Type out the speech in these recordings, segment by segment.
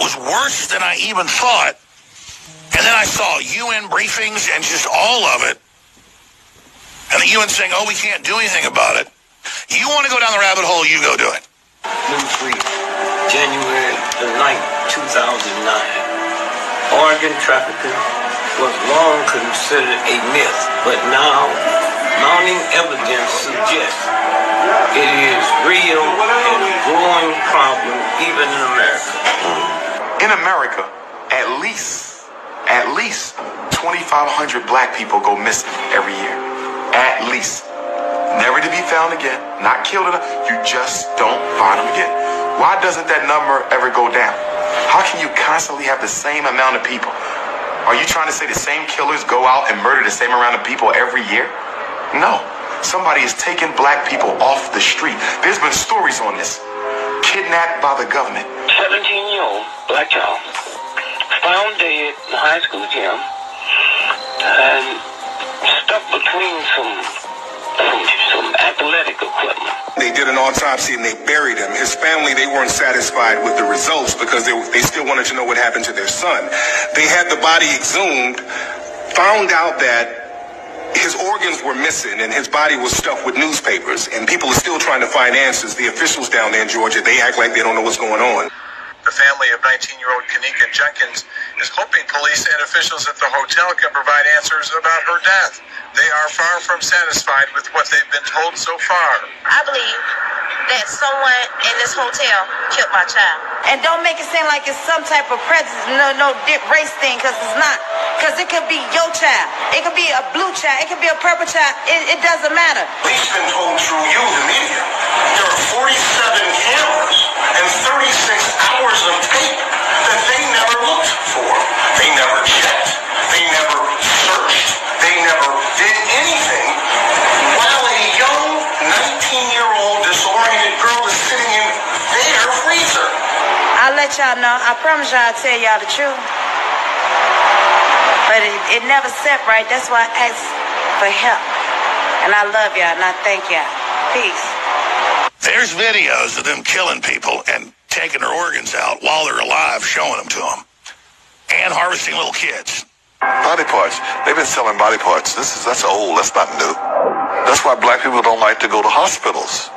was worse than I even thought. And then I saw UN briefings and just all of it. And the UN saying, oh, we can't do anything about it. You want to go down the rabbit hole, you go do it. Newsweek, January the 9th, 2009. Organ trafficking was long considered a myth, but now mounting evidence suggests it is real and a growing problem even in America. In America, at least 2,500 black people go missing every year. At least. Never to be found again, not killed enough, you just don't find them again. Why doesn't that number ever go down? How can you constantly have the same amount of people? Are you trying to say the same killers go out and murder the same amount of people every year? No. Somebody is taking black people off the street. There's been stories on this. Kidnapped by the government. 17-year-old black child found dead in a high school gym and stuck between some athletic equipment. They did an autopsy and they buried him. His family, they weren't satisfied with the results because they still wanted to know what happened to their son. They had the body exhumed, found out that his organs were missing and his body was stuffed with newspapers, and people are still trying to find answers. The officials down there in Georgia, they act like they don't know what's going on. The family of 19-year-old Kenneka Jenkins is hoping police and officials at the hotel can provide answers about her death. They are far from satisfied with what they've been told so far. I believe that someone in this hotel killed my child. And don't make it seem like it's some type of prejudice, no race thing, because it's not. Because it could be your child. It could be a blue child. It could be a purple child. It doesn't matter. We've been told through you, the media, there are 47 cameras and 36 hours of tape that they never looked for. They never checked. They never searched. They never did anything while a young 19-year-old disoriented girl is sitting in their freezer. I'll let y'all know. I promise y'all I'll tell y'all the truth. But it never set right. That's why I asked for help. And I love y'all and I thank y'all. Peace. There's videos of them killing people and taking their organs out while they're alive, showing them to them. And harvesting little kids. Body parts. They've been selling body parts. That's old. That's not new. That's why black people don't like to go to hospitals.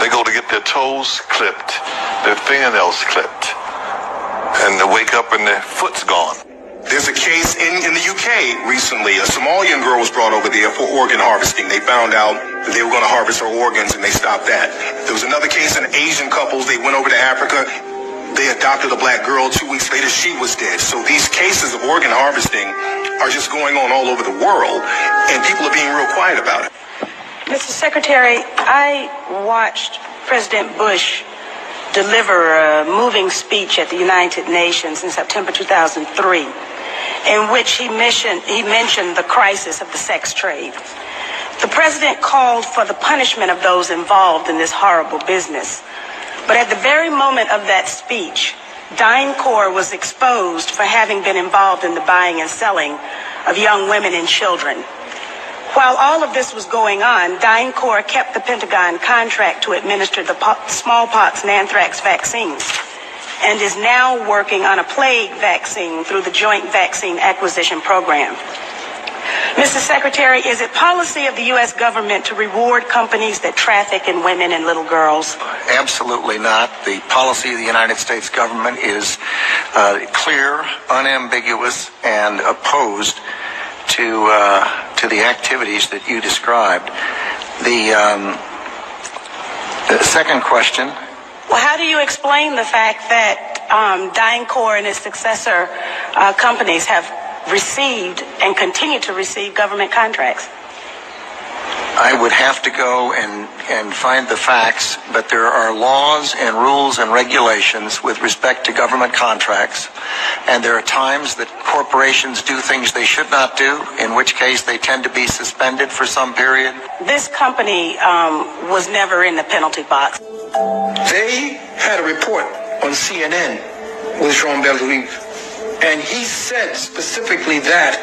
They go to get their toes clipped, their fingernails clipped, and they wake up and their foot's gone. There's a case in the UK recently. A Somalian girl was brought over there for organ harvesting. They found out that they were going to harvest her organs, and they stopped that. There was another case in Asian couples. They went over to Africa. They adopted a black girl. 2 weeks later, she was dead. So these cases of organ harvesting are just going on all over the world, and people are being real quiet about it. Mr. Secretary, I watched President Bush deliver a moving speech at the United Nations in September 2003, in which he mentioned the crisis of the sex trade. The president called for the punishment of those involved in this horrible business. But at the very moment of that speech, DynCorp was exposed for having been involved in the buying and selling of young women and children. While all of this was going on, DynCorp kept the Pentagon contract to administer the smallpox and anthrax vaccines and is now working on a plague vaccine through the Joint Vaccine Acquisition Program. Mr. Secretary, is it policy of the U.S. government to reward companies that traffic in women and little girls? Absolutely not. The policy of the United States government is clear, unambiguous, and opposed to the activities that you described. The second question. Well, how do you explain the fact that DynCorp and its successor companies have received and continue to receive government contracts? I would have to go and find the facts, but there are laws and rules and regulations with respect to government contracts, and there are times that corporations do things they should not do, in which case they tend to be suspended for some period. This company was never in the penalty box. They had a report on CNN with Jean Bellerive, and he said specifically that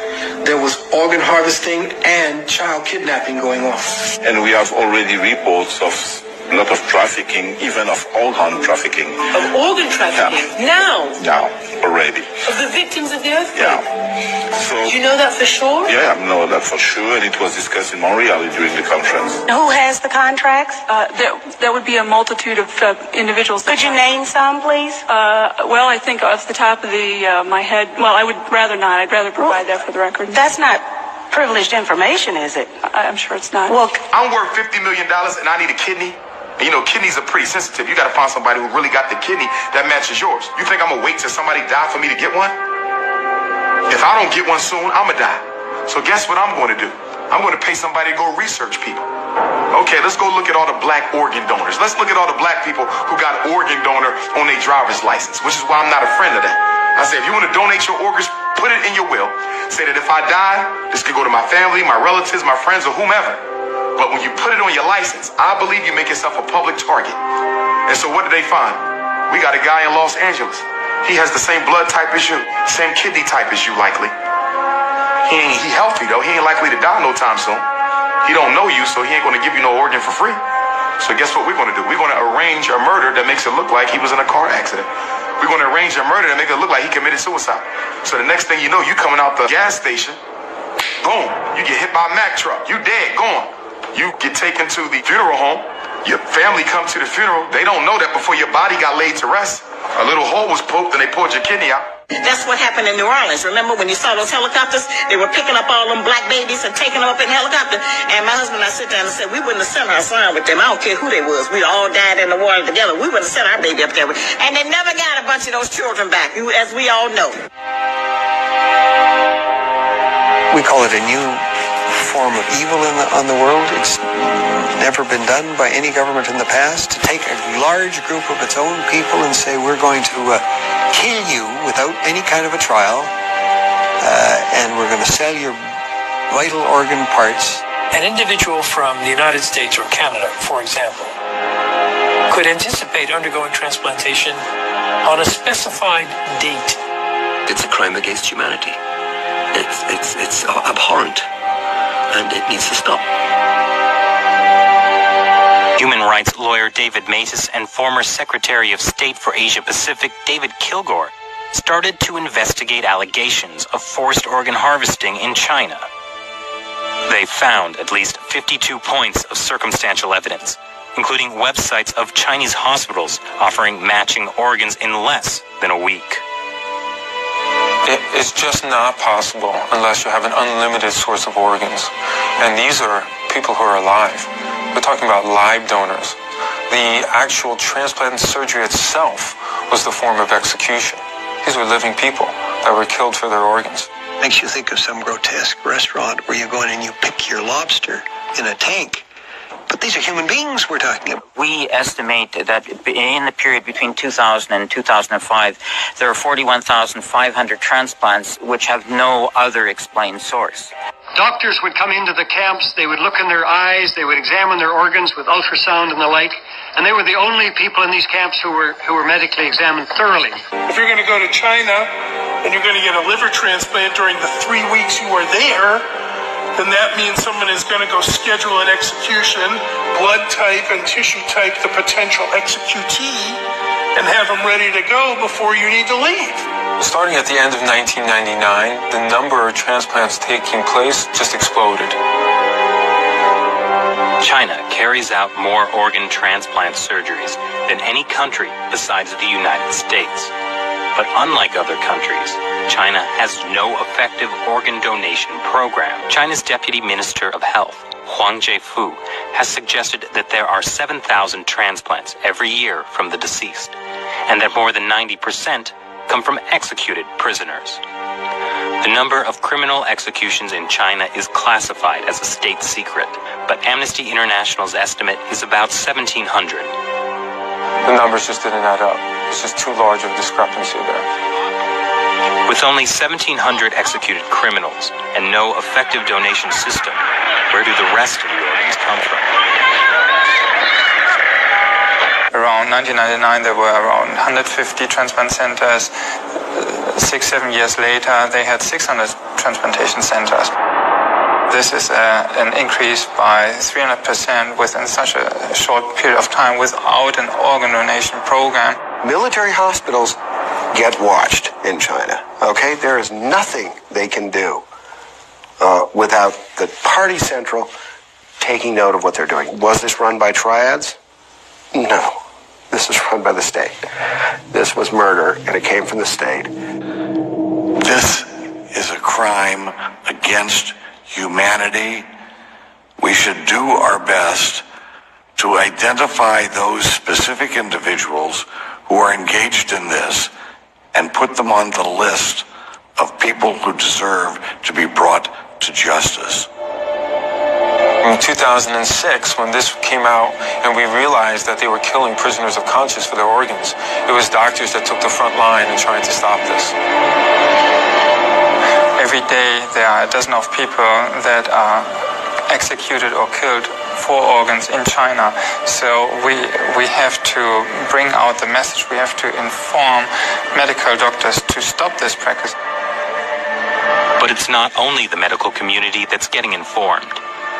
there was organ harvesting and child kidnapping going on. And we have already reports of a lot of trafficking, even of organ trafficking. Of organ trafficking? Yeah. Now, already. Of the victims of the earthquake? Yeah. So, do you know that for sure? Yeah, I know that for sure, and it was discussed in Montreal during the conference. Who has the contracts? There would be a multitude of individuals. Could you name some, please? Well, I think off the top of my head, well, I would rather not. I'd rather provide that for the record. That's not privileged information, is it? I'm sure it's not. Well, I'm worth $50 million and I need a kidney. And you know, kidneys are pretty sensitive. You got to find somebody who really got the kidney that matches yours. You think I'm going to wait till somebody die for me to get one? If I don't get one soon, I'm going to die. So guess what I'm going to do? I'm going to pay somebody to go research people. Okay, let's go look at all the black organ donors. Let's look at all the black people who got organ donor on their driver's license, which is why I'm not a friend of that. I say, if you want to donate your organs, put it in your will. Say that if I die, this could go to my family, my relatives, my friends, or whomever. But when you put it on your license, I believe you make yourself a public target. And so what did they find? We got a guy in Los Angeles. He has the same blood type as you, same kidney type as you likely. He healthy though. He ain't likely to die no time soon. He don't know you, so he ain't going to give you no organ for free. So guess what we're going to do? We're going to arrange a murder that makes it look like he was in a car accident. We're going to arrange a murder that makes it look like he committed suicide. So the next thing you know, you coming out the gas station, boom, you get hit by a Mack truck. You dead, gone. You get taken to the funeral home. Your family come to the funeral. They don't know that before your body got laid to rest, a little hole was poked and they pulled your kidney out. That's what happened in New Orleans. Remember when you saw those helicopters? They were picking up all them black babies and taking them up in helicopter. And my husband and I sit down and said, we wouldn't have sent our son with them. I don't care who they was. We all died in the water together. We wouldn't have sent our baby up there. And they never got a bunch of those children back, as we all know. We call it a new form of evil on the world. It's never been done by any government in the past, to take a large group of its own people and say, we're going to kill you without any kind of a trial, and we're going to sell your vital organ parts. An individual from the United States or Canada, for example, could anticipate undergoing transplantation on a specified date. It's a crime against humanity. It's abhorrent, and it needs to stop. Human rights lawyer David Matis and former Secretary of State for Asia Pacific David Kilgore started to investigate allegations of forced organ harvesting in China. They found at least 52 points of circumstantial evidence, including websites of Chinese hospitals offering matching organs in less than a week. It's just not possible unless you have an unlimited source of organs. And these are people who are alive. We're talking about live donors. The actual transplant surgery itself was the form of execution. These were living people that were killed for their organs. Makes you think of some grotesque restaurant where you go in and you pick your lobster in a tank. But these are human beings we're talking about. We estimate that in the period between 2000 and 2005, there are 41,500 transplants which have no other explained source. Doctors would come into the camps, they would look in their eyes, they would examine their organs with ultrasound and the like, and they were the only people in these camps who were medically examined thoroughly. If you're going to go to China and you're going to get a liver transplant during the 3 weeks you are there, then that means someone is going to go schedule an execution, blood type and tissue type the potential executee, and have them ready to go before you need to leave. Starting at the end of 1999, the number of transplants taking place just exploded. China carries out more organ transplant surgeries than any country besides the United States. But unlike other countries, China has no effective organ donation program. China's Deputy Minister of Health, Huang Jiefu, has suggested that there are 7,000 transplants every year from the deceased, and that more than 90% come from executed prisoners. The number of criminal executions in China is classified as a state secret, but Amnesty International's estimate is about 1,700. The numbers just didn't add up. It's just too large of a discrepancy there. With only 1,700 executed criminals and no effective donation system, where do the rest of the organs come from? Around 1999, there were around 150 transplant centers. 6-7 years later, they had 600 transplantation centers. This is an increase by 300% within such a short period of time without an organ donation program. Military hospitals get watched in China, okay? There is nothing they can do without the party central taking note of what they're doing. Was this run by triads? No. This was run by the state. This was murder, and it came from the state. This is a crime against humanity. We should do our best to identify those specific individuals who are engaged in this and put them on the list of people who deserve to be brought to justice. In 2006, when this came out and we realized that they were killing prisoners of conscience for their organs, it was doctors that took the front line in trying to stop this. Every day there are a dozen of people that are executed or killed for organs in China. So we have to bring out the message. We have to inform medical doctors to stop this practice. But it's not only the medical community that's getting informed.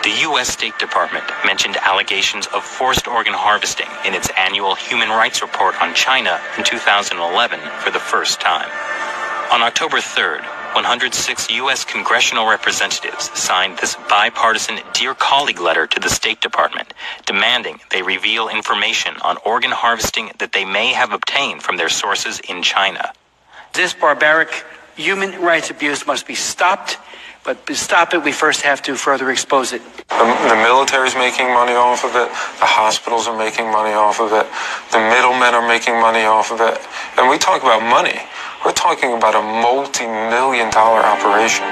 The U.S. State Department mentioned allegations of forced organ harvesting in its annual Human Rights Report on China in 2011 for the first time. On October 3rd, 106 U.S. congressional representatives signed this bipartisan Dear Colleague letter to the State Department, demanding they reveal information on organ harvesting that they may have obtained from their sources in China. This barbaric human rights abuse must be stopped, but to stop it, we first have to further expose it. The military is making money off of it. The hospitals are making money off of it. The middlemen are making money off of it. And we talk about money. We're talking about a multi-million-dollar operation.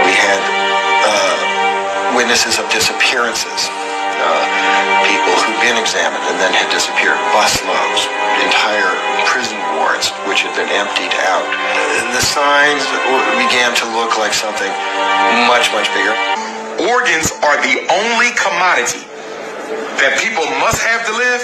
We had witnesses of disappearances, people who'd been examined and then had disappeared, busloads, entire prison wards which had been emptied out. The signs began to look like something much, much bigger. Organs are the only commodity that people must have to live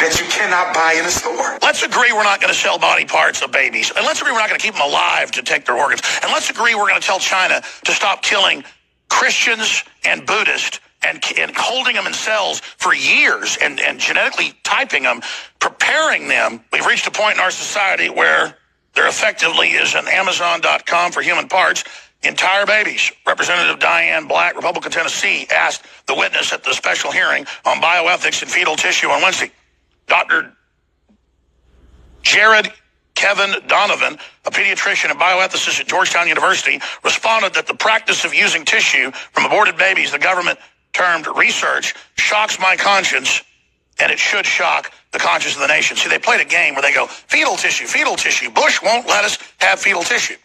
that you cannot buy in a store. Let's agree we're not going to sell body parts of babies. And let's agree we're not going to keep them alive to take their organs. And let's agree we're going to tell China to stop killing Christians and Buddhists and holding them in cells for years and genetically typing them, preparing them. We've reached a point in our society where there effectively is an Amazon.com for human parts. Entire babies. Representative Diane Black, Republican Tennessee, asked the witness at the special hearing on bioethics in fetal tissue on Wednesday. Dr. Jared Kevin Donovan, a pediatrician and bioethicist at Georgetown University, responded that the practice of using tissue from aborted babies, the government termed research, shocks my conscience, and it should shock the conscience of the nation. See, they played a game where they go, fetal tissue, fetal tissue. Bush won't let us have fetal tissue.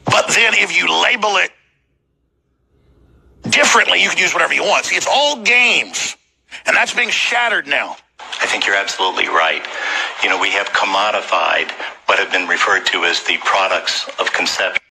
But then if you label it differently, you can use whatever you want. See, it's all games, and that's being shattered now. I think you're absolutely right. You know, we have commodified what have been referred to as the products of conception.